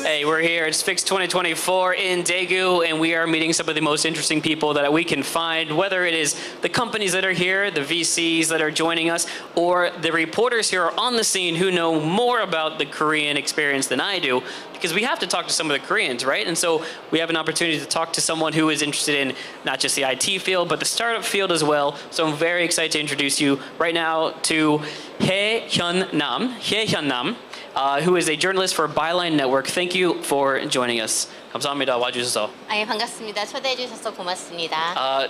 Hey, we're here. It's Fix 2024 in Daegu, and we are meeting some of the most interesting people that we can find, whether it is the companies that are here, the VCs that are joining us, or the reporters here are on the scene who know more about the Korean experience than I do, because we have to talk to some of the Koreans, right? And so we have an opportunity to talk to someone who is interested in not just the IT field, but the startup field as well. So I'm very excited to introduce you right now to Hyun-nam, who is a journalist for Bailainne트워크. Thank you for joining us. 감사합니다. 와주셔서. 반갑습니다. 초대해 주셔서 고맙습니다.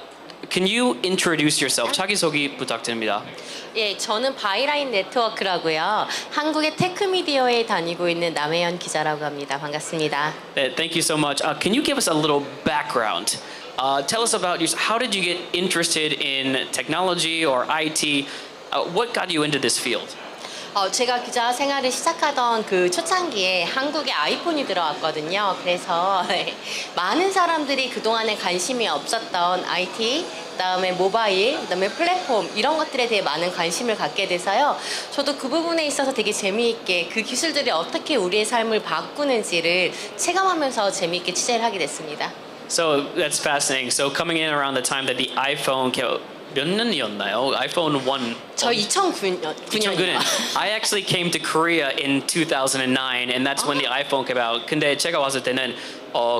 Can you introduce yourself? 자기소개 부탁드립니다. 예, 저는 바이라인네트워크라고요. 한국의 테크미디어에 다니고 있는 남혜연 기자라고 합니다. 반갑습니다. Thank you so much. Can you give us a little background? Tell us about yourself. How did you get interested in technology or IT? What got you into this field? 제가 기자 생활을 시작하던 그 초창기에 한국에 아이폰이 들어왔거든요. 그래서 많은 사람들이 그동안에 관심이 없었던 IT, 그다음에 모바일, 그다음에 플랫폼 이런 것들에 대해 많은 관심을 갖게 돼서요. 저도 그 부분에 있어서 되게 재미있게 그 기술들이 어떻게 우리의 삶을 바꾸는지를 체감하면서 재미있게 취재를 하게 됐습니다. So that's fascinating. So coming in around the time that the iPhone came, 몇 년이었나요? iPhone 1. 저 2009년이요. I actually came to Korea in 2009, and that's when the iPhone came out. 근데 제가 왔을 때는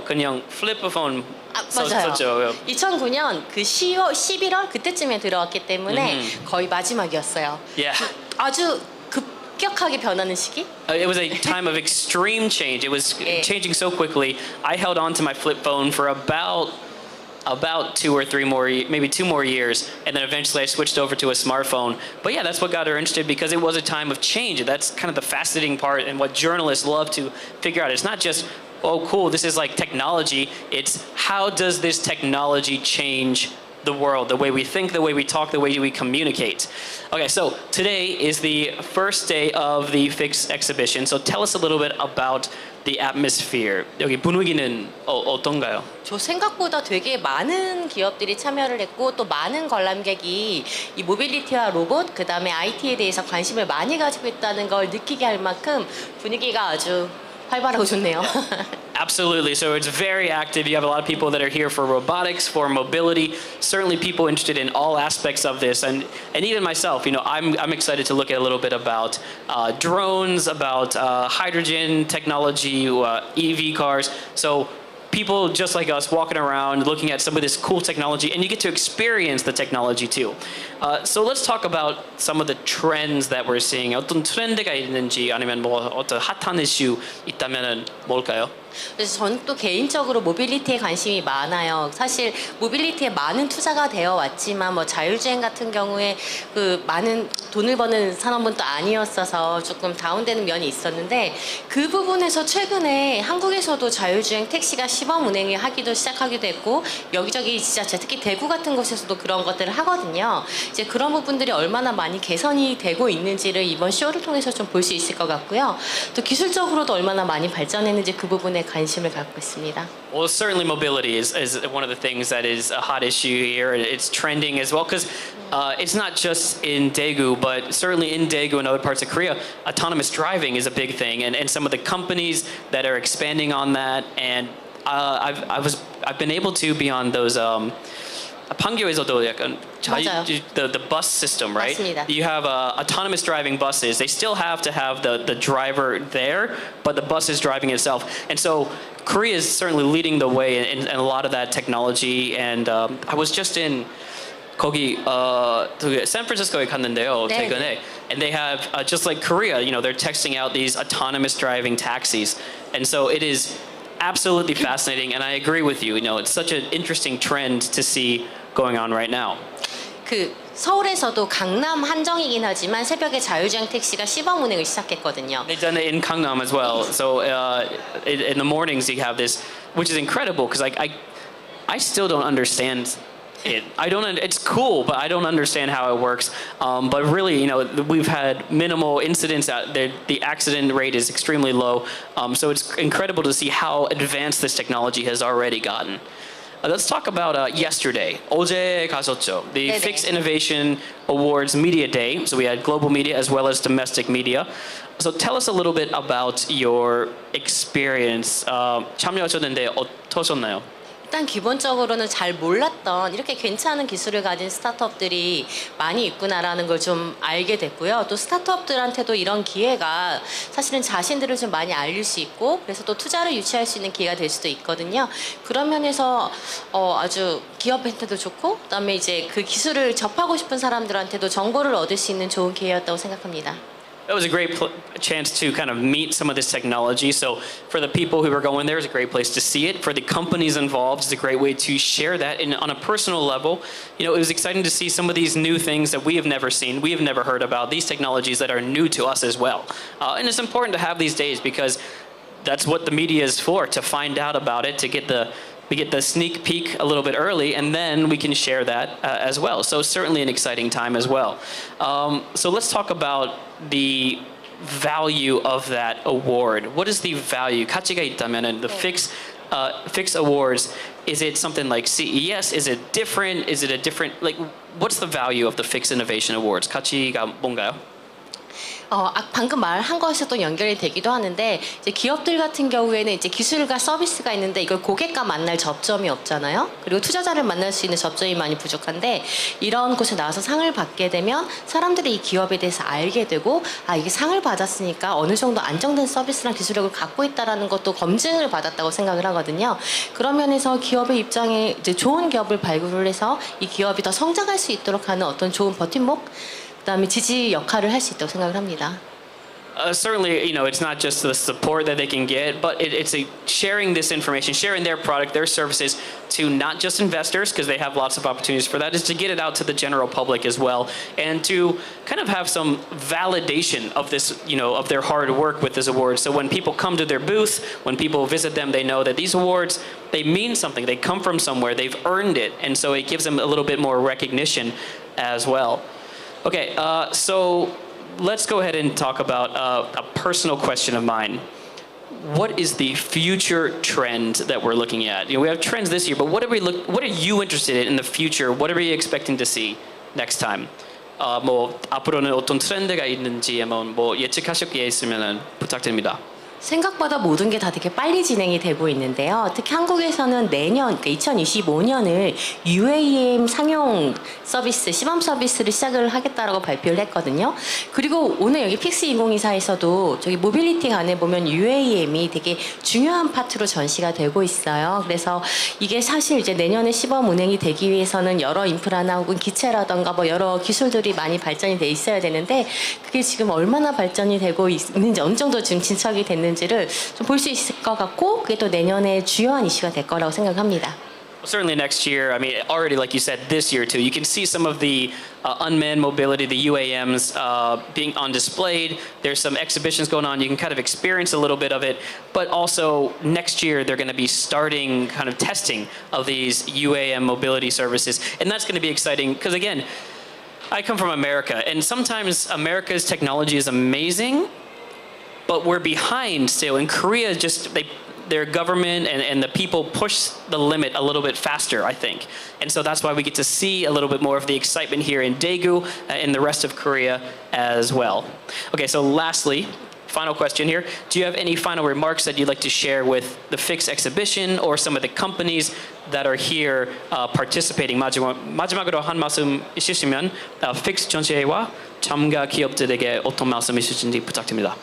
그냥 플립폰 맞아요. 2009년 그 11월 그때쯤에 들어왔기 때문에 거의 마지막이었어요. Yeah. 아주 급격하게 변하는 시기? It was a time of extreme change. It was changing so quickly. I held on to my flip phone for about 2 or 3 more, maybe 2 more years, and then eventually I switched over to a smartphone. But yeah, that's what got her interested, because it was a time of change. That's kind of the fascinating part, and what journalists love to figure out. It's not just, oh cool, this is like technology. It's how does this technology change the world, the way we think, the way we talk, the way we communicate. Okay, so today is the first day of the Fix exhibition. So tell us a little bit about the atmosphere. 여기 분위기는 어떤가요? 저 생각보다 되게 많은 기업들이 참여를 했고 또 많은 관람객이 이 모빌리티와 로봇 그다음에 IT에 대해서 관심을 많이 가지고 있다는 걸 느끼게 할 만큼 분위기가 아주 활발하고 좋네요. Absolutely. So it's very active. You have a lot of people that are here for robotics, for mobility. Certainly, people interested in all aspects of this, and even myself. You know, I'm excited to look at a little bit about drones, about hydrogen technology, EV cars. So people just like us walking around, looking at some of this cool technology, and you get to experience the technology too. So let's talk about some of the trends that we're seeing. 어떤 트렌드가 있는지 아니면 뭐 어떤 핫한 이슈 있다면은 뭘까요? 그래서 저는 또 개인적으로 모빌리티에 관심이 많아요. 사실 모빌리티에 많은 투자가 되어 왔지만 뭐 자율주행 같은 경우에 그 많은 돈을 버는 산업은 또 아니었어서 조금 다운되는 면이 있었는데 그 부분에서 최근에 한국에서도 자율주행 택시가 시범 운행을 하기도 시작하기도 했고 여기저기 지자체 특히 대구 같은 곳에서도 그런 것들을 하거든요. 이제 그런 부분들이 얼마나 많이 개선이 되고 있는지를 이번 쇼를 통해서 좀 볼 수 있을 것 같고요. 또 기술적으로도 얼마나 많이 발전했는지 그 부분에 관심을 갖고 있습니다. Well, certainly mobility is one of the things that is a hot issue here. It's trending as well because it's not just in Daegu, but certainly in Daegu and other parts of Korea, autonomous driving is a big thing, and some of the companies that are expanding on that. And I've been able to be on those. 판교에서도 약간 the bus system, right? 맞습니다. You have autonomous driving buses. They still have to have the driver there, but the bus is driving itself. And so Korea is certainly leading the way in a lot of that technology. And I was just in 거기 샌프란시스코에 갔는데요, 최근에. And they have just like Korea, you know, they're testing out these autonomous driving taxis. And so it is absolutely fascinating, and I agree with you. You know, it's such an interesting trend to see going on right now. 그 서울에서도 강남 한정이긴 하지만 새벽에 자율주행 택시가 시범 운행을 시작했거든요. They've done it in Gangnam as well. So in the mornings you have this, which is incredible because I still don't understand it. It's cool, but I don't understand how it works. But really, you know, we've had minimal incidents. The accident rate is extremely low. So it's incredible to see how advanced this technology has already gotten. Let's talk about yesterday. 어제 가셨죠? The 네네. Fix Innovation Awards Media Day. So we had global media as well as domestic media. So tell us a little bit about your experience. 참여하셨는데 어떠셨나요? 일단 기본적으로는 잘 몰랐던 이렇게 괜찮은 기술을 가진 스타트업들이 많이 있구나라는 걸 좀 알게 됐고요. 또 스타트업들한테도 이런 기회가 사실은 자신들을 좀 많이 알릴 수 있고 그래서 또 투자를 유치할 수 있는 기회가 될 수도 있거든요. 그런 면에서 아주 기업한테도 좋고 그다음에 이제 그 기술을 접하고 싶은 사람들한테도 정보를 얻을 수 있는 좋은 기회였다고 생각합니다. That was a great chance to kind of meet some of this technology. So for the people who were going there, it's a great place to see it. For the companies involved, it's a great way to share that. And on a personal level, you know, it was exciting to see some of these new things that we have never seen, we have never heard about, these technologies that are new to us as well. And it's important to have these days because that's what the media is for, to find out about it, to get the sneak peek a little bit early, and then we can share that as well. So certainly an exciting time as well. So let's talk about the value of that award. What is the value? 가치가 있다면은 the Fix Awards, is it something like CES? Is it different? Is it a different, like, what's the value of the Fix Innovation Awards? 가치가 뭔가요? 방금 말한 것에도 연결이 되기도 하는데 이제 기업들 같은 경우에는 이제 기술과 서비스가 있는데 이걸 고객과 만날 접점이 없잖아요. 그리고 투자자를 만날 수 있는 접점이 많이 부족한데 이런 곳에 나와서 상을 받게 되면 사람들이 이 기업에 대해서 알게 되고 이게 상을 받았으니까 어느 정도 안정된 서비스랑 기술력을 갖고 있다라는 것도 검증을 받았다고 생각을 하거든요. 그런 면에서 기업의 입장에 이제 좋은 기업을 발굴을 해서 이 기업이 더 성장할 수 있도록 하는 어떤 좋은 버팀목 그다음에 지지 역할을 할 수 있다고 생각을 합니다. Certainly, you know, it's not just the support that they can get, but it's sharing this information, sharing their product, their services to not just investors, because they have lots of opportunities for that, is to get it out to the general public as well, and to kind of have some validation of this, you know, of their hard work with this award. So when people come to their booth, when people visit them, they know that these awards, they mean something. They come from somewhere. They've earned it, and so it gives them a little bit more recognition as well. Okay, so let's go ahead and talk about a personal question of mine. What is the future trend that we're looking at? You know, we have trends this year, but what are you interested in the future? What are you expecting to see next time? 뭐 앞으로는 어떤 트렌드가 있는지 한번 뭐 예측하실 게 있으면 부탁드립니다. 생각보다 모든 게 다 되게 빨리 진행이 되고 있는데요. 특히 한국에서는 내년, 그러니까 2025년을 UAM 상용 서비스, 시범 서비스를 시작을 하겠다라고 발표를 했거든요. 그리고 오늘 여기 픽스 2024에서도 저기 모빌리티 간에 보면 UAM이 되게 중요한 파트로 전시가 되고 있어요. 그래서 이게 사실 이제 내년에 시범 운행이 되기 위해서는 여러 인프라나 혹은 기체라던가 뭐 여러 기술들이 많이 발전이 돼 있어야 되는데 그게 지금 얼마나 발전이 되고 있는지 어느 정도 지금 진척이 됐는지를 좀 볼 수 있을 것 같고 그게 또 내년에 주요한 이슈가 될 거라고 생각합니다. Certainly next year, I mean, already like you said, this year too, you can see some of the unmanned mobility, the UAMs being on displayed. There's some exhibitions going on. You can kind of experience a little bit of it. But also next year, they're going to be starting kind of testing of these UAM mobility services. And that's going to be exciting because, again, I come from America. And sometimes America's technology is amazing, but we're behind still. In Korea, just their government and the people push the limit a little bit faster, I think. And so that's why we get to see a little bit more of the excitement here in Daegu and the rest of Korea as well. Okay, so lastly, final question here. Do you have any final remarks that you'd like to share with the Fix exhibition or some of the companies that are here participating? 마지막으로 한 말씀 있으시면 Fix 전시회와 참가 기업들에게 어떤 말씀 있으신지 부탁드립니다.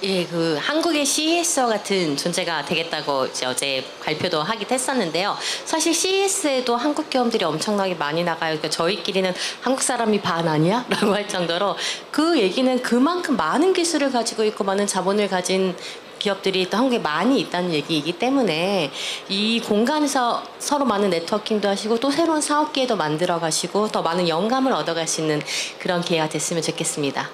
예, 그 한국의 CES와 같은 존재가 되겠다고 이제 어제 발표도 하기도 했었는데요. 사실 CES에도 한국 기업들이 엄청나게 많이 나가요. 그러니까 저희끼리는 한국 사람이 반 아니야? 라고 할 정도로 그 얘기는 그만큼 많은 기술을 가지고 있고 많은 자본을 가진 기업들이 또 한국에 많이 있다는 얘기이기 때문에 이 공간에서 서로 많은 네트워킹도 하시고 또 새로운 사업 기회도 만들어 가시고 더 많은 영감을 얻어갈 수 있는 그런 기회가 됐으면 좋겠습니다.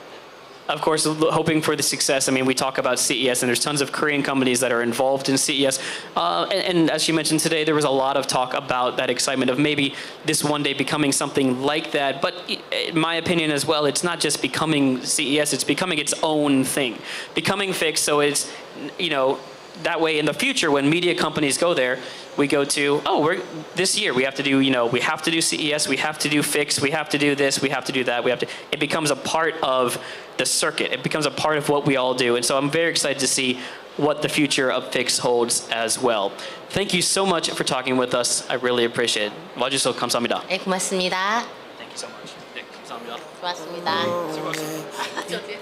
Of course, hoping for the success. I mean, we talk about CES, and there's tons of Korean companies that are involved in CES. And as you mentioned today, there was a lot of talk about that excitement of maybe this one day becoming something like that. But in my opinion as well, it's not just becoming CES, it's becoming its own thing. Becoming Fix, so it's, you know, that way in the future when media companies go there, we go to, this year we have to do, we have to do CES, we have to do Fix, we have to do this, we have to do that, it becomes a part of the circuit. It becomes a part of what we all do. And so I'm very excited to see what the future of Fix holds as well. Thank you so much for talking with us. I really appreciate it. 와주셔서 감사합니다. 네, 고맙습니다. Thank you so much. 네, 감사합니다. 고맙습니다. 수고하셨습니다.